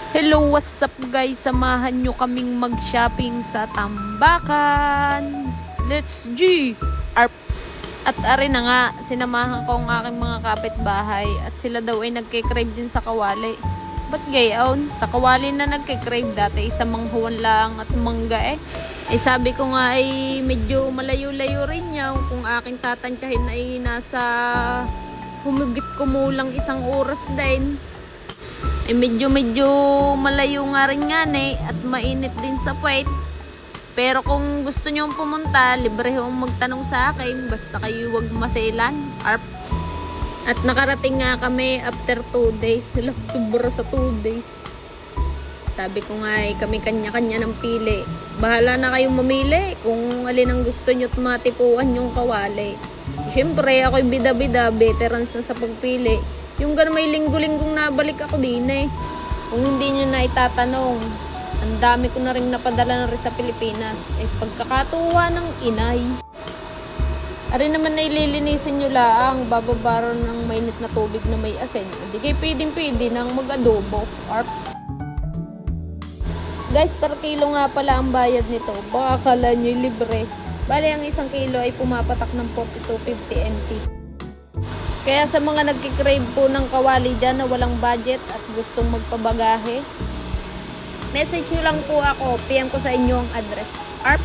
Hello, what's up guys? Samahan nyo kaming mag-shopping sa Tambakan. Let's G! Arp! At ari na nga, sinamahan ko ang aking mga kapitbahay at sila daw ay nagkikrave din sa kawali. Ba't gayon? Sa kawali na nagkikrave dati, isang manghuwan lang at mangga eh. Ay sabi ko nga ay medyo malayo-layo rin niya kung aking tatantyahin ay nasa humigit kumulang isang oras din. Eh medyo malayo nga rin nga at mainit din sa puwet. Pero kung gusto nyo pumunta, libre hong magtanong sa akin. Basta kayo wag maselan. Arp. At nakarating nga kami after 2 days. Sobra sa 2 days. Sabi ko nga kami kanya-kanya ng pili. Bahala na kayong mamili kung alin ang gusto nyo at matipuan yung kawali. Siyempre ako'y bida-bida, veterans na sa pagpili. Yung gano'n may linggo-linggong nabalik ako din eh. Kung hindi nyo na itatanong, ang dami ko na rin napadala na rin sa Pilipinas. Eh, pagkakatuwa ng inay. Ari naman na ililinisin nyo lang, bababaro ng mainit na tubig na may asin. Hindi kayo pwedeng-pwede nang mag-adobo. Arp. Guys, per kilo nga pala ang bayad nito. Baka akala nyo libre. Bali, ang 1 kilo ay pumapatak ng 42.50 NT. Kaya sa mga nagkikrave po ng kawali dyan na walang budget at gustong magpabagahe, message nyo lang po ako, PM ko sa inyo ang address. Arp.